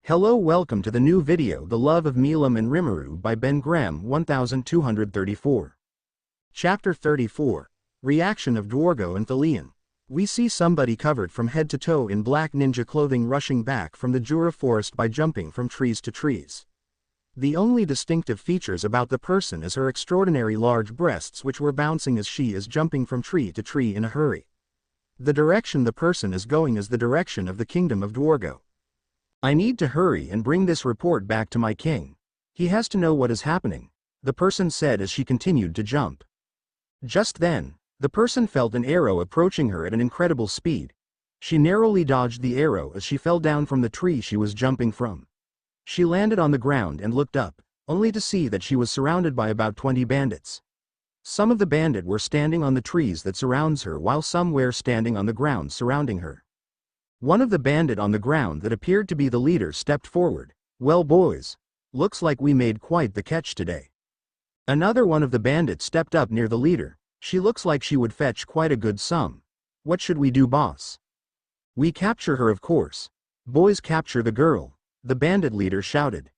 Hello, welcome to the new video The Love of Milim and Rimuru by BenGrem1234. Chapter 34. Reaction of Dwargo and Thalion. We see somebody covered from head to toe in black ninja clothing rushing back from the Jura forest by jumping from trees to trees. The only distinctive features about the person is her extraordinary large breasts, which were bouncing as she is jumping from tree to tree in a hurry. The direction the person is going is the direction of the kingdom of Dwargo. I need to hurry and bring this report back to my king. He has to know what is happening, the person said as she continued to jump. Just then, the person felt an arrow approaching her at an incredible speed. She narrowly dodged the arrow as she fell down from the tree she was jumping from. She landed on the ground and looked up, only to see that she was surrounded by about 20 bandits. Some of the bandits were standing on the trees that surrounds her, while some were standing on the ground surrounding her. One of the bandits on the ground that appeared to be the leader stepped forward. "Well, boys, looks like we made quite the catch today." Another one of the bandits stepped up near the leader. "She looks like she would fetch quite a good sum. What should we do, boss?" "We capture her, of course. Boys, capture the girl," the bandit leader shouted.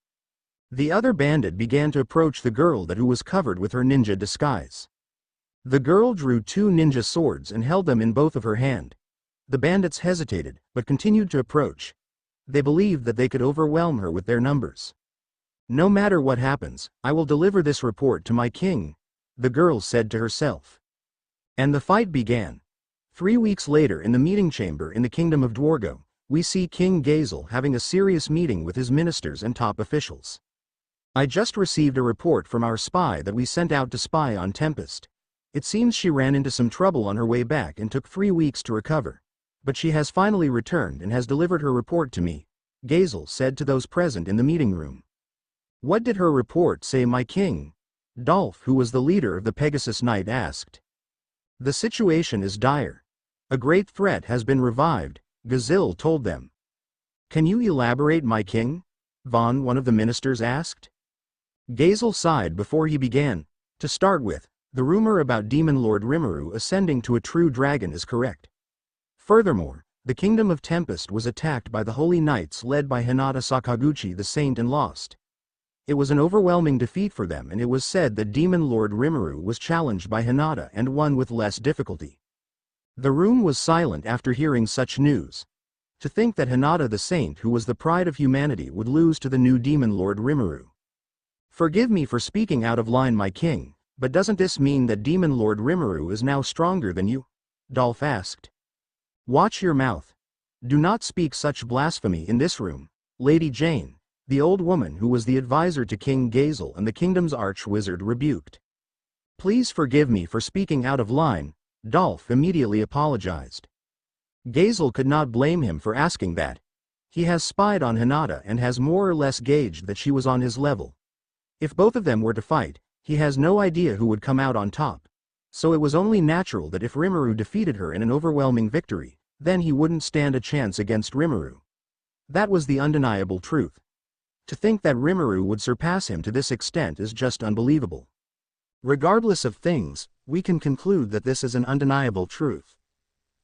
The other bandit began to approach the girl who was covered with her ninja disguise. The girl drew two ninja swords and held them in both of her hands. The bandits hesitated, but continued to approach. They believed that they could overwhelm her with their numbers. "No matter what happens, I will deliver this report to my king," the girl said to herself. And the fight began. 3 weeks later, in the meeting chamber in the kingdom of Dwargo, we see King Gazel having a serious meeting with his ministers and top officials. "I just received a report from our spy that we sent out to spy on Tempest. It seems she ran into some trouble on her way back and took 3 weeks to recover. But she has finally returned and has delivered her report to me," Gazel said to those present in the meeting room. "What did her report say, my king?" Dolph, who was the leader of the Pegasus Knight, asked. "The situation is dire. A great threat has been revived," Gazel told them. "Can you elaborate, my king?" Vaughn, one of the ministers, asked. Gazel sighed before he began. "To start with, the rumor about Demon Lord Rimuru ascending to a true dragon is correct. Furthermore, the kingdom of Tempest was attacked by the Holy Knights led by Hinata Sakaguchi the Saint and lost. It was an overwhelming defeat for them, and it was said that Demon Lord Rimuru was challenged by Hinata and won with less difficulty." The room was silent after hearing such news. To think that Hinata the Saint, who was the pride of humanity, would lose to the new Demon Lord Rimuru. "Forgive me for speaking out of line, my king, but doesn't this mean that Demon Lord Rimuru is now stronger than you?" Dolph asked. "Watch your mouth. Do not speak such blasphemy in this room," Lady Jane, the old woman who was the advisor to King Gazel and the kingdom's arch-wizard, rebuked. "Please forgive me for speaking out of line," Dolph immediately apologized. Gazel could not blame him for asking that. He has spied on Hinata and has more or less gauged that she was on his level. If both of them were to fight, he has no idea who would come out on top. So it was only natural that if Rimuru defeated her in an overwhelming victory, then he wouldn't stand a chance against Rimuru. That was the undeniable truth. To think that Rimuru would surpass him to this extent is just unbelievable. Regardless of things, we can conclude that this is an undeniable truth.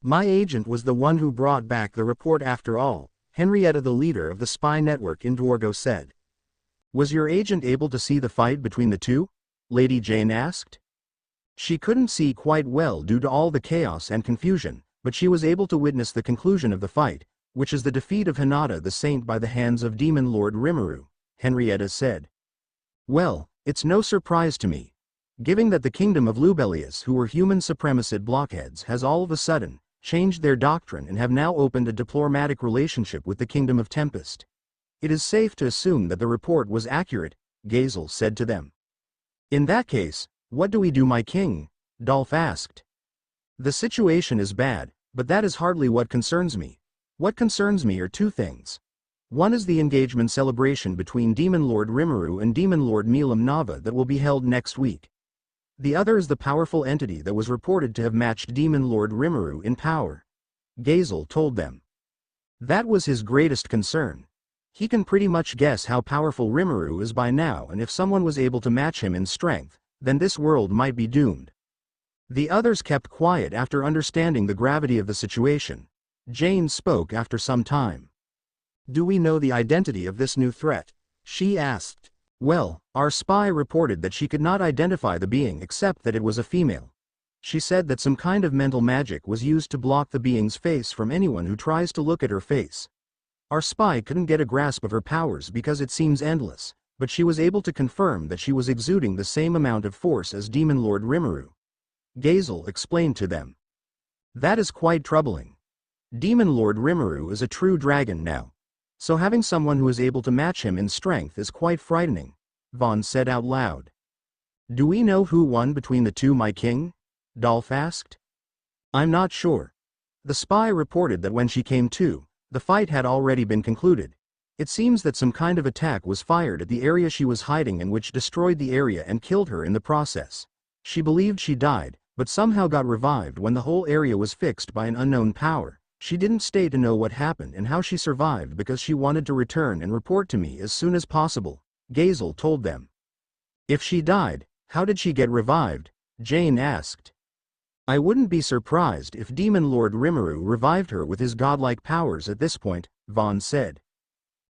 "My agent was the one who brought back the report after all," Henrietta, the leader of the spy network in Dwargo, said. "Was your agent able to see the fight between the two?" Lady Jane asked. "She couldn't see quite well due to all the chaos and confusion, but she was able to witness the conclusion of the fight, which is the defeat of Hinata the Saint by the hands of Demon Lord Rimuru," Henrietta said. "Well, it's no surprise to me. Given that the kingdom of Lubelius, who were human supremacist blockheads, has all of a sudden changed their doctrine and have now opened a diplomatic relationship with the kingdom of Tempest. It is safe to assume that the report was accurate," Gazel said to them. "In that case, what do we do, my king?" Dolph asked. "The situation is bad, but that is hardly what concerns me. What concerns me are two things. One is the engagement celebration between Demon Lord Rimuru and Demon Lord Milim Nava that will be held next week. The other is the powerful entity that was reported to have matched Demon Lord Rimuru in power," Gazel told them. That was his greatest concern. He can pretty much guess how powerful Rimuru is by now, and if someone was able to match him in strength, then this world might be doomed. The others kept quiet after understanding the gravity of the situation. Jane spoke after some time. Do we know the identity of this new threat? She asked. Well, our spy reported that she could not identify the being except that it was a female. She said that some kind of mental magic was used to block the being's face from anyone who tries to look at her face. Our spy couldn't get a grasp of her powers because it seems endless, but she was able to confirm that she was exuding the same amount of force as Demon Lord Rimuru. Gazel explained to them. That is quite troubling. Demon Lord Rimuru is a true dragon now. So having someone who is able to match him in strength is quite frightening, Vaughn said out loud. Do we know who won between the two, my king? Dolph asked. I'm not sure. The spy reported that when she came to, the fight had already been concluded. It seems that some kind of attack was fired at the area she was hiding in, which destroyed the area and killed her in the process. She believed she died, but somehow got revived when the whole area was fixed by an unknown power. She didn't stay to know what happened and how she survived because she wanted to return and report to me as soon as possible, Gazel told them. If she died, how did she get revived? Jane asked. I wouldn't be surprised if Demon Lord Rimuru revived her with his godlike powers at this point, Vaughn said.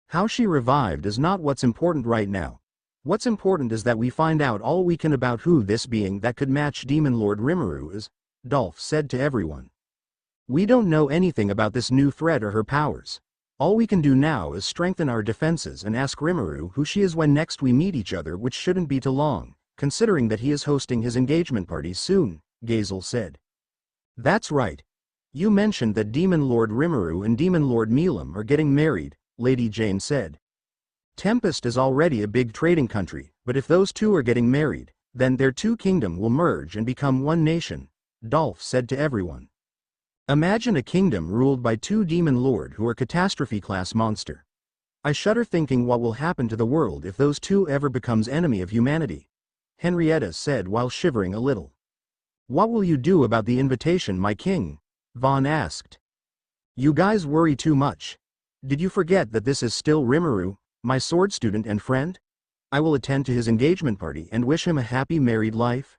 How she revived is not what's important right now. What's important is that we find out all we can about who this being that could match Demon Lord Rimuru is, Dolph said to everyone. We don't know anything about this new threat or her powers. All we can do now is strengthen our defenses and ask Rimuru who she is when next we meet each other, which shouldn't be too long, considering that he is hosting his engagement party soon, Gazel said. That's right. You mentioned that Demon Lord Rimuru and Demon Lord Milim are getting married, Lady Jane said. Tempest is already a big trading country, but if those two are getting married, then their two kingdoms will merge and become one nation, Dolph said to everyone. Imagine a kingdom ruled by two demon lord who are catastrophe-class monster. I shudder thinking what will happen to the world if those two ever becomes enemy of humanity, Henrietta said while shivering a little. What will you do about the invitation, my king? Vaughn asked. You guys worry too much. Did you forget that this is still Rimuru, my sword student and friend? I will attend to his engagement party and wish him a happy married life,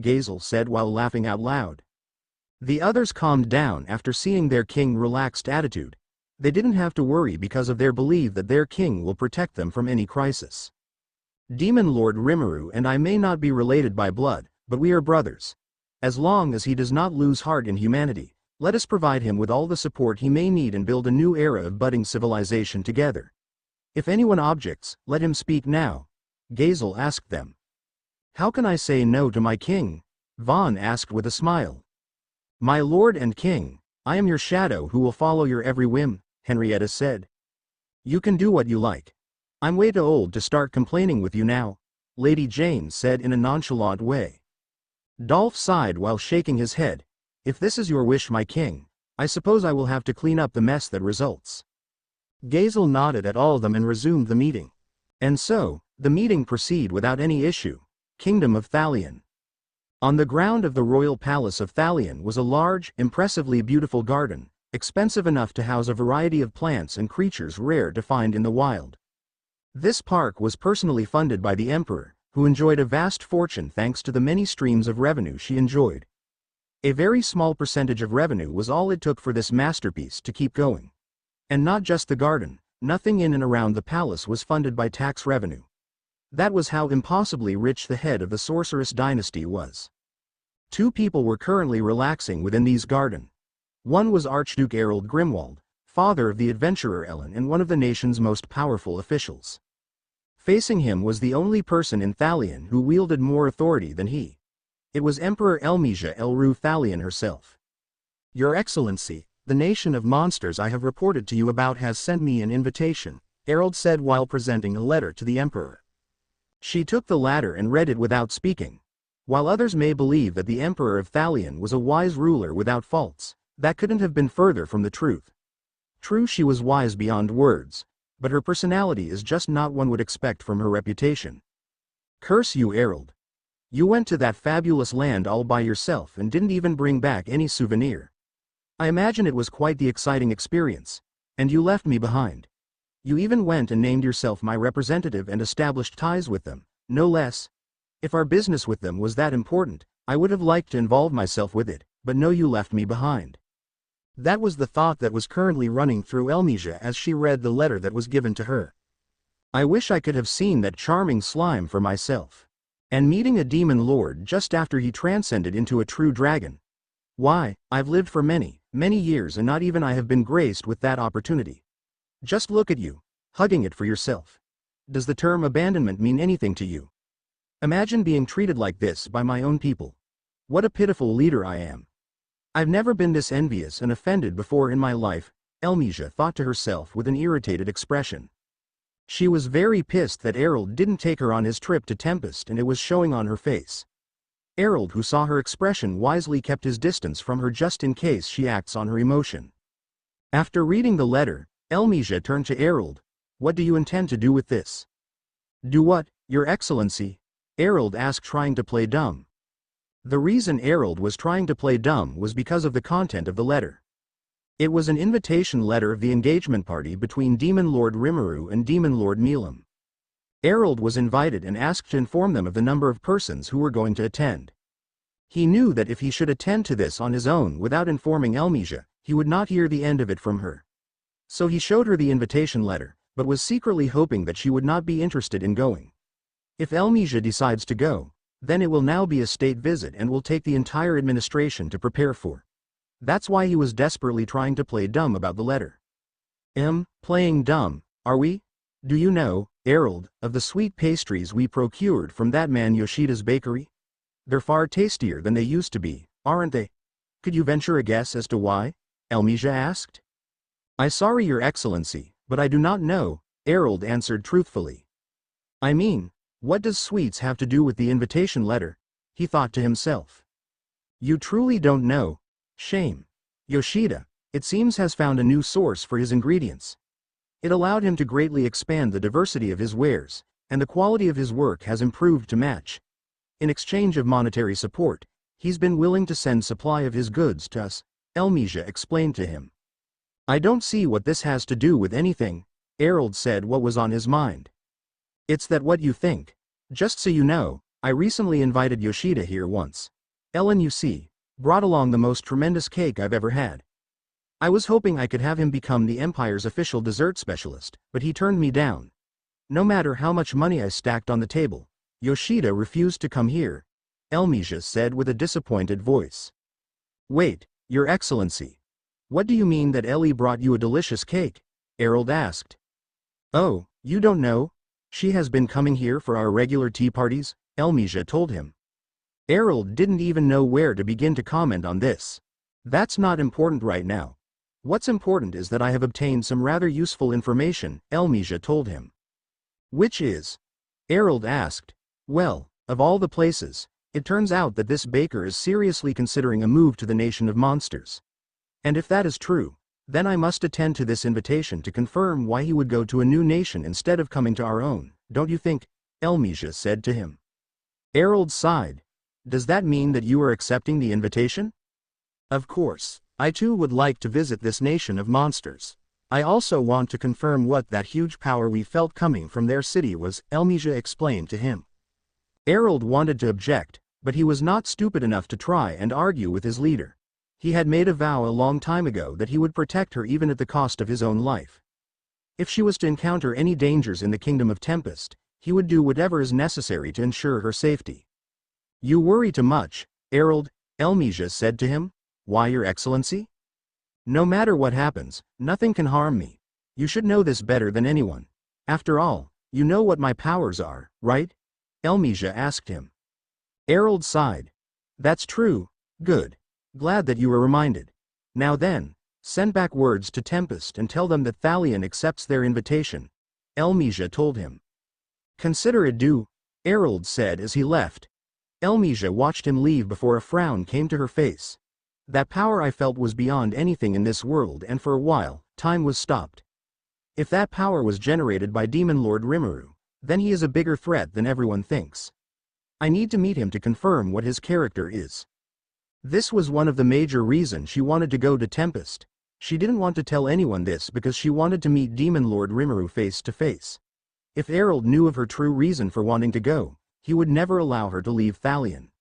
Gazel said while laughing out loud. The others calmed down after seeing their king's relaxed attitude. They didn't have to worry because of their belief that their king will protect them from any crisis. Demon Lord Rimuru and I may not be related by blood, but we are brothers. As long as he does not lose heart in humanity, let us provide him with all the support he may need and build a new era of budding civilization together. If anyone objects, let him speak now, Gazel asked them. How can I say no to my king? Vaughn asked with a smile. My lord and king, I am your shadow who will follow your every whim, Henrietta said. You can do what you like. I'm way too old to start complaining with you now, Lady Jane said in a nonchalant way. Dolph sighed while shaking his head. If this is your wish, my king, I suppose I will have to clean up the mess that results. Gazel nodded at all of them and resumed the meeting. And so, the meeting proceeded without any issue. Kingdom of Thalion. On the ground of the royal palace of Thalion was a large, impressively beautiful garden, expensive enough to house a variety of plants and creatures rare to find in the wild. This park was personally funded by the emperor, who enjoyed a vast fortune thanks to the many streams of revenue she enjoyed. A very small percentage of revenue was all it took for this masterpiece to keep going. And not just the garden, nothing in and around the palace was funded by tax revenue. That was how impossibly rich the head of the sorceress dynasty was. Two people were currently relaxing within these gardens. One was Archduke Erald Grimwald, father of the adventurer Ellen and one of the nation's most powerful officials. Facing him was the only person in Thalion who wielded more authority than he. It was Emperor Elmesia Elru Thalion herself. Your Excellency, the nation of monsters I have reported to you about has sent me an invitation, Erald said while presenting a letter to the emperor. She took the latter and read it without speaking. While others may believe that the Emperor of Thalion was a wise ruler without faults, that couldn't have been further from the truth. True, she was wise beyond words, but her personality is just not one would expect from her reputation. Curse you, Erald. You went to that fabulous land all by yourself and didn't even bring back any souvenir. I imagine it was quite the exciting experience, and you left me behind. You even went and named yourself my representative and established ties with them, no less. If our business with them was that important, I would have liked to involve myself with it, but no, you left me behind. That was the thought that was currently running through Elmisia as she read the letter that was given to her. I wish I could have seen that charming slime for myself. And meeting a demon lord just after he transcended into a true dragon. Why, I've lived for many, many years and not even I have been graced with that opportunity. Just look at you, hugging it for yourself. Does the term abandonment mean anything to you? Imagine being treated like this by my own people. What a pitiful leader I am. I've never been this envious and offended before in my life, Elmisia thought to herself with an irritated expression. She was very pissed that Errol didn't take her on his trip to Tempest, and it was showing on her face. Errol, who saw her expression, wisely kept his distance from her just in case she acts on her emotion. After reading the letter, Elmisia turned to Errol. What do you intend to do with this? Do what, Your Excellency? Errol asked, trying to play dumb. The reason Errol was trying to play dumb was because of the content of the letter. It was an invitation letter of the engagement party between Demon Lord Rimuru and Demon Lord Milim. Errol was invited and asked to inform them of the number of persons who were going to attend. He knew that if he should attend to this on his own without informing Elmisia, he would not hear the end of it from her. So he showed her the invitation letter, but was secretly hoping that she would not be interested in going. If Elmisia decides to go, then it will now be a state visit and will take the entire administration to prepare for. That's why he was desperately trying to play dumb about the letter. Playing dumb, are we? Do you know, Errol, of the sweet pastries we procured from that man Yoshida's bakery? They're far tastier than they used to be, aren't they? Could you venture a guess as to why? Elmisia asked. I'm sorry, Your Excellency, but I do not know, Errol answered truthfully. I mean, what does sweets have to do with the invitation letter? He thought to himself. You truly don't know. Shame. Yoshida, it seems, has found a new source for his ingredients. It allowed him to greatly expand the diversity of his wares, and the quality of his work has improved to match. In exchange of monetary support, he's been willing to send supply of his goods to us, Elmisia explained to him. I don't see what this has to do with anything, Errol said what was on his mind. It's that what you think. Just so you know, I recently invited Yoshida here once. Ellen, you see, brought along the most tremendous cake I've ever had. I was hoping I could have him become the Empire's official dessert specialist, but he turned me down. No matter how much money I stacked on the table, Yoshida refused to come here, Elmisia said with a disappointed voice. Wait, Your Excellency. What do you mean that Ellie brought you a delicious cake? Errol asked. Oh, you don't know? She has been coming here for our regular tea parties, Elmisia told him. Errol didn't even know where to begin to comment on this. That's not important right now. What's important is that I have obtained some rather useful information, Elmisia told him. Which is? Errol asked. Well, of all the places, it turns out that this baker is seriously considering a move to the nation of monsters. And if that is true, then I must attend to this invitation to confirm why he would go to a new nation instead of coming to our own, don't you think? Elmisia said to him. Errol sighed. Does that mean that you are accepting the invitation? Of course, I too would like to visit this nation of monsters. I also want to confirm what that huge power we felt coming from their city was, Elmisia explained to him. Errol wanted to object, but he was not stupid enough to try and argue with his leader. He had made a vow a long time ago that he would protect her even at the cost of his own life. If she was to encounter any dangers in the Kingdom of Tempest, he would do whatever is necessary to ensure her safety. You worry too much, Errol, Elmisia said to him. Why, Your Excellency? No matter what happens, nothing can harm me. You should know this better than anyone. After all, you know what my powers are, right? Elmisia asked him. Errol sighed. That's true. Good. Glad that you were reminded. Now then, send back words to Tempest and tell them that Thalion accepts their invitation, Elmisia told him. Consider it due, Errol said as he left. Elmisia watched him leave before a frown came to her face. That power I felt was beyond anything in this world, and for a while, time was stopped. If that power was generated by Demon Lord Rimuru, then he is a bigger threat than everyone thinks. I need to meet him to confirm what his character is. This was one of the major reasons she wanted to go to Tempest. She didn't want to tell anyone this because she wanted to meet Demon Lord Rimuru face to face. If Errol knew of her true reason for wanting to go, he would never allow her to leave Thalion.